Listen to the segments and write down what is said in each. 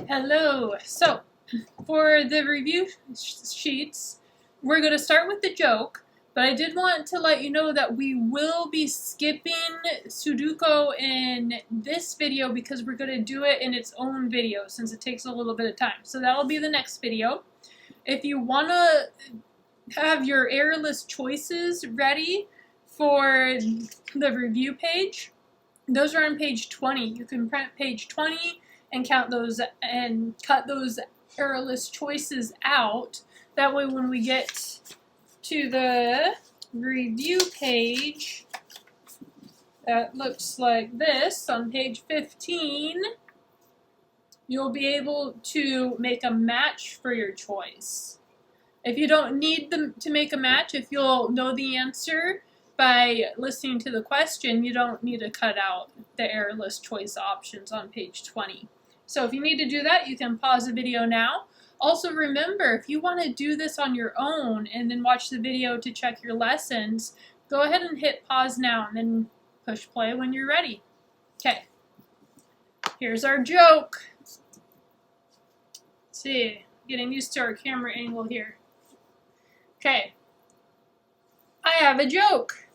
Hello. So, for the review sheets, we're going to start with the joke, but I did want to let you know that we will be skipping Sudoku in this video because we're going to do it in its own video since it takes a little bit of time. So that'll be the next video. If you want to have your errorless choices ready for the review page, those are on page 20. You can print page 20 and count those and cut those errorless choices out. That way when we get to the review page that looks like this on page 15, you'll be able to make a match for your choice. If you don't need them to make a match, if you'll know the answer by listening to the question, you don't need to cut out the errorless choice options on page 20. So if you need to do that, you can pause the video now. Also remember, if you want to do this on your own and then watch the video to check your lessons, go ahead and hit pause now and then push play when you're ready. Okay, here's our joke. Let's see, getting used to our camera angle here. Okay, I have a joke.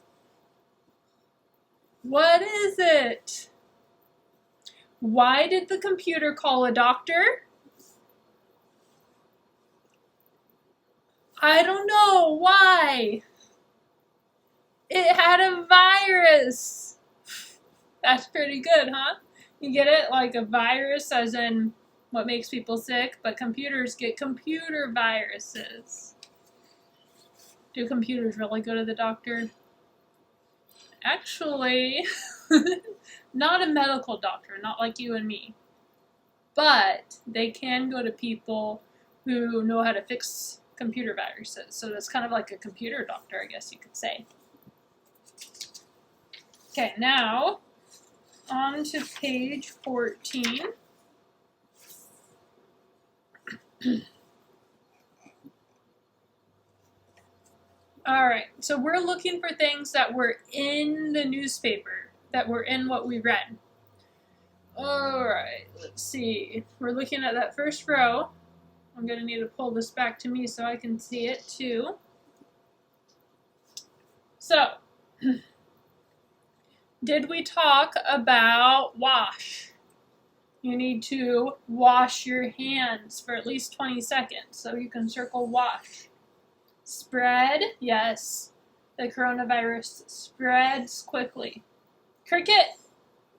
What is it? Why did the computer call a doctor? I don't know. Why? It had a virus. That's pretty good, huh? You get it? Like a virus as in what makes people sick, but computers get computer viruses. Do computers really go to the doctor? Actually, not a medical doctor, not like you and me. But they can go to people who know how to fix computer viruses. So that's kind of like a computer doctor, I guess you could say. Okay, now on to page 14. Alright, so we're looking for things that were in the newspaper, that were in what we read. Alright, let's see. We're looking at that first row. I'm going to need to pull this back to me so I can see it too. So, did we talk about wash? You need to wash your hands for at least 20 seconds, so you can circle wash. Spread, yes, the coronavirus spreads quickly. Cricket,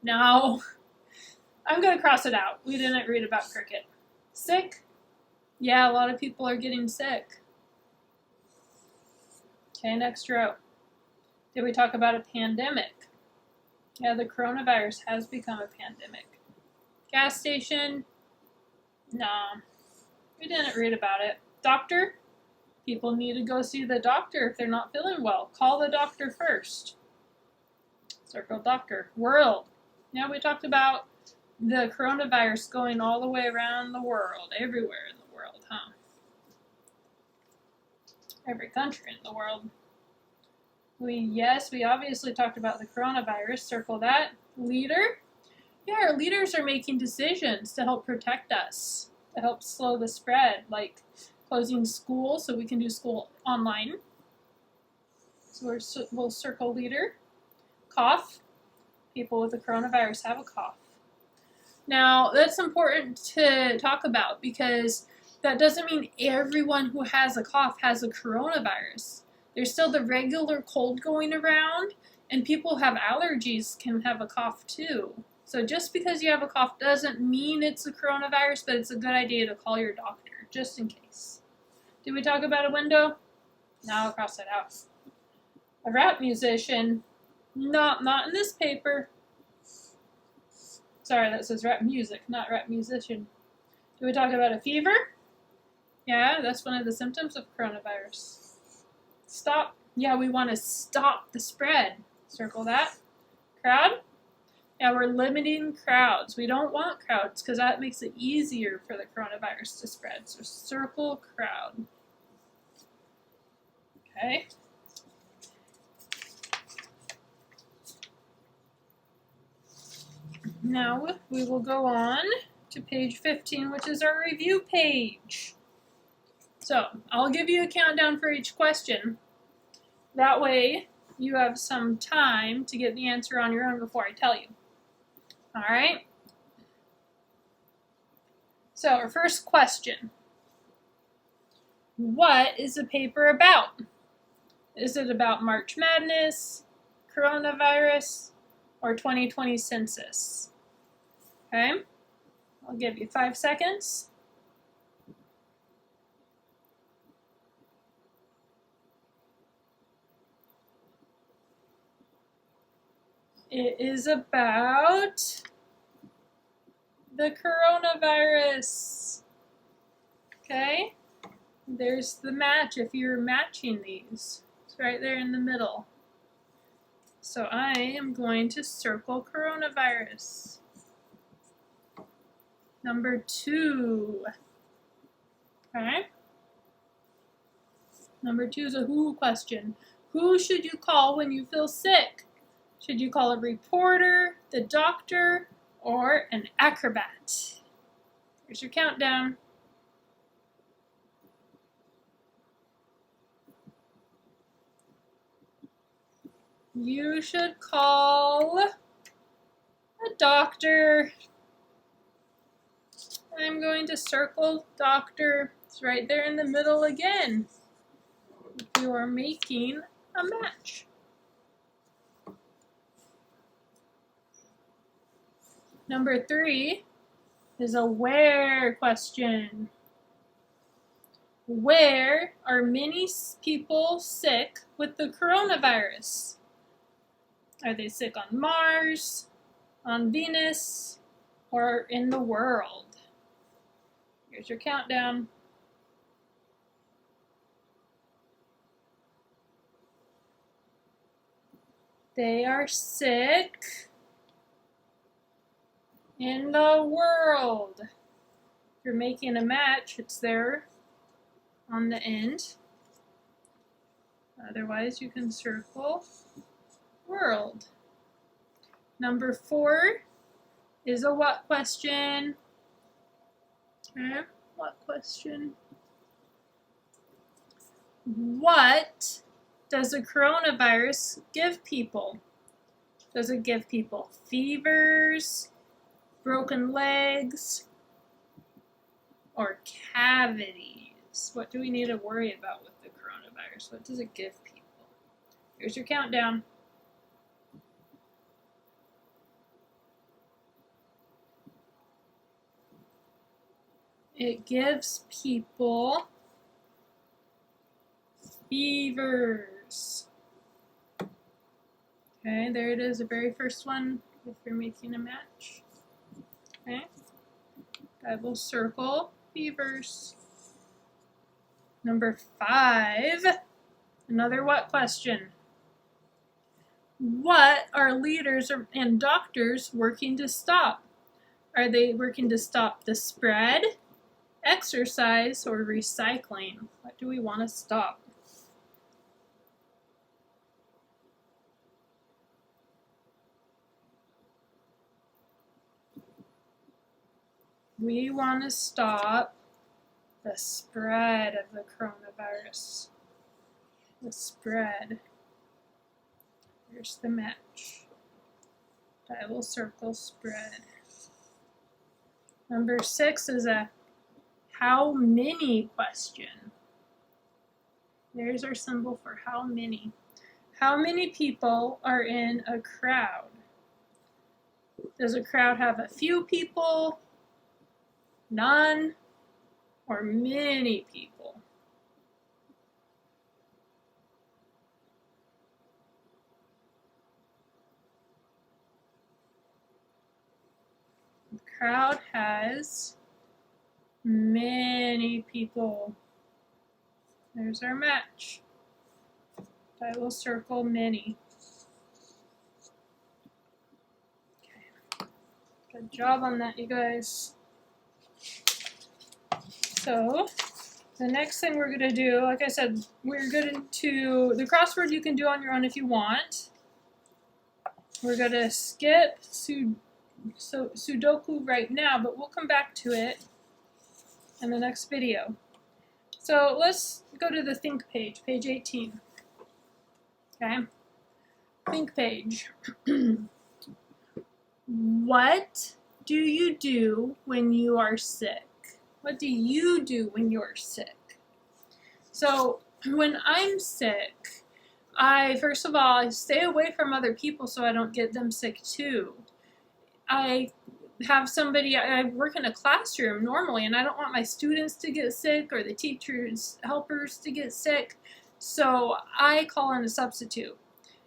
no. I'm going to cross it out. We didn't read about cricket. Sick, yeah, a lot of people are getting sick. Okay, next row. Did we talk about a pandemic? Yeah, the coronavirus has become a pandemic. Gas station, no, we didn't read about it. Doctor? People need to go see the doctor if they're not feeling well. Call the doctor first. Circle doctor. World. Now we talked about the coronavirus going all the way around the world, everywhere in the world, huh? Every country in the world. Yes, we obviously talked about the coronavirus. Circle that. Leader. Yeah, our leaders are making decisions to help protect us, to help slow the spread, like closing school so we can do school online. So we'll circle leader. Cough. People with the coronavirus have a cough. Now, that's important to talk about because that doesn't mean everyone who has a cough has a coronavirus. There's still the regular cold going around, and people who have allergies can have a cough too. So just because you have a cough doesn't mean it's a coronavirus, but it's a good idea to call your doctor, just in case. Did we talk about a window? No, I'll cross that out. A rap musician? No, not in this paper. Sorry, that says rap music, not rap musician. Did we talk about a fever? Yeah, that's one of the symptoms of coronavirus. Stop. Yeah, we want to stop the spread. Circle that. Crowd? Yeah, we're limiting crowds. We don't want crowds because that makes it easier for the coronavirus to spread. So circle crowd. Okay. Now we will go on to page 15, which is our review page. So I'll give you a countdown for each question. That way you have some time to get the answer on your own before I tell you. All right? So our first question. What is the paper about? Is it about March Madness, coronavirus, or 2020 census? Okay? I'll give you 5 seconds. It is about the coronavirus. Okay? There's the match if you're matching these. It's right there in the middle. So I am going to circle coronavirus. Number 2. Okay? Number 2 is a who question. Who should you call when you feel sick? Should you call a reporter, the doctor, or an acrobat? Here's your countdown. You should call a doctor. I'm going to circle doctor. It's right there in the middle again. If you are making a match. Number 3 is a where question. Where are many people sick with the coronavirus? Are they sick on Mars, on Venus, or in the world? Here's your countdown. They are sick in the world. If you're making a match, it's there on the end. Otherwise, you can circle world. Number 4 is a what question? Okay, what question? What does the coronavirus give people? Does it give people fevers, broken legs, or cavities? What do we need to worry about with the coronavirus? What does it give people? Here's your countdown. It gives people fevers. Okay, there it is, the very first one, if you're making a match. Okay, I will circle fevers. Number 5, another what question? What are leaders and doctors working to stop? Are they working to stop the spread, exercise, or recycling? What do we want to stop? We want to stop the spread of the coronavirus. The spread. Here's the match. I will circle spread. Number 6 is a how many question. There's our symbol for how many. How many people are in a crowd? Does a crowd have a few people, none, or many people? The crowd has many people. There's our match. I will circle many. Okay. Good job on that, you guys. So, the next thing we're going to do, like I said, we're going to, the crossword you can do on your own if you want. We're going to skip Sudoku right now, but we'll come back to it in the next video. So let's go to the think page, page 18. Okay? Think page. What do you do when you are sick? What do you do when you're sick? So when I'm sick, first of all, I stay away from other people so I don't get them sick too. I work in a classroom normally, and I don't want my students to get sick or the teachers' helpers to get sick, so I call in a substitute.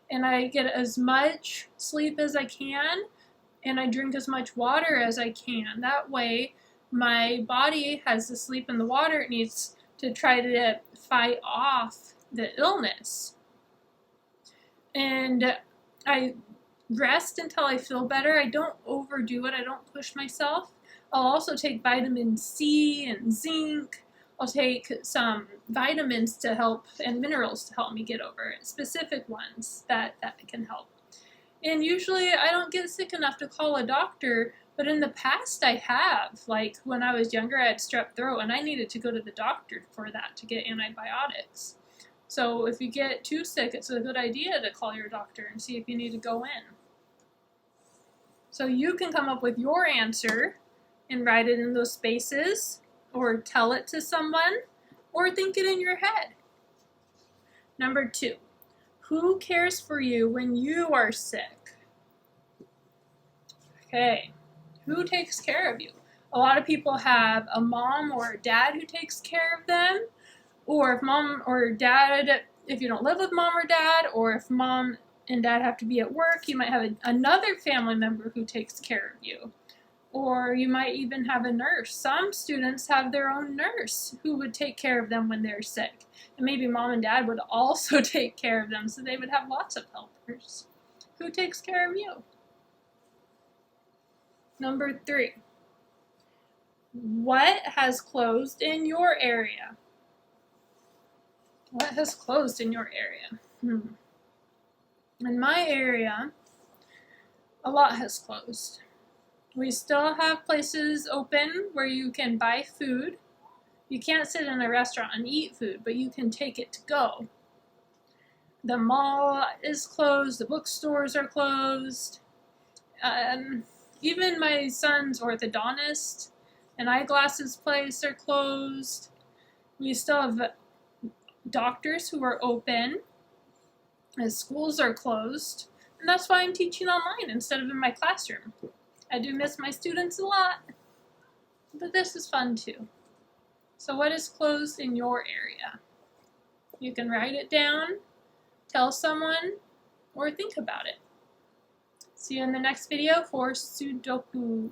And I get as much sleep as I can, and I drink as much water as I can. That way, my body has the sleep and the water it needs to try to fight off the illness. And I rest until I feel better. I don't overdo it. I don't push myself. I'll also take vitamin C and zinc. I'll take some vitamins to help and minerals to help me get over it, specific ones that can help. And usually I don't get sick enough to call a doctor, but in the past I have. Like when I was younger, I had strep throat and I needed to go to the doctor for that to get antibiotics. So if you get too sick, it's a good idea to call your doctor and see if you need to go in. So you can come up with your answer and write it in those spaces, or tell it to someone, or think it in your head. Number 2, who cares for you when you are sick? Okay, who takes care of you? A lot of people have a mom or a dad who takes care of them, or if mom or dad, if you don't live with mom or dad, or if mom and dad have to be at work, you might have another family member who takes care of you. Or you might even have a nurse. Some students have their own nurse who would take care of them when they're sick. And maybe mom and dad would also take care of them, so they would have lots of helpers. Who takes care of you? Number 3, what has closed in your area? What has closed in your area? In my area, a lot has closed. We still have places open where you can buy food. You can't sit in a restaurant and eat food, but you can take it to go. The mall is closed. The bookstores are closed. Even my son's orthodontist and eyeglasses place are closed. We still have doctors who are open. The schools are closed. And that's why I'm teaching online instead of in my classroom. I do miss my students a lot, but this is fun too. So what is closed in your area? You can write it down, tell someone, or think about it. See you in the next video for Sudoku.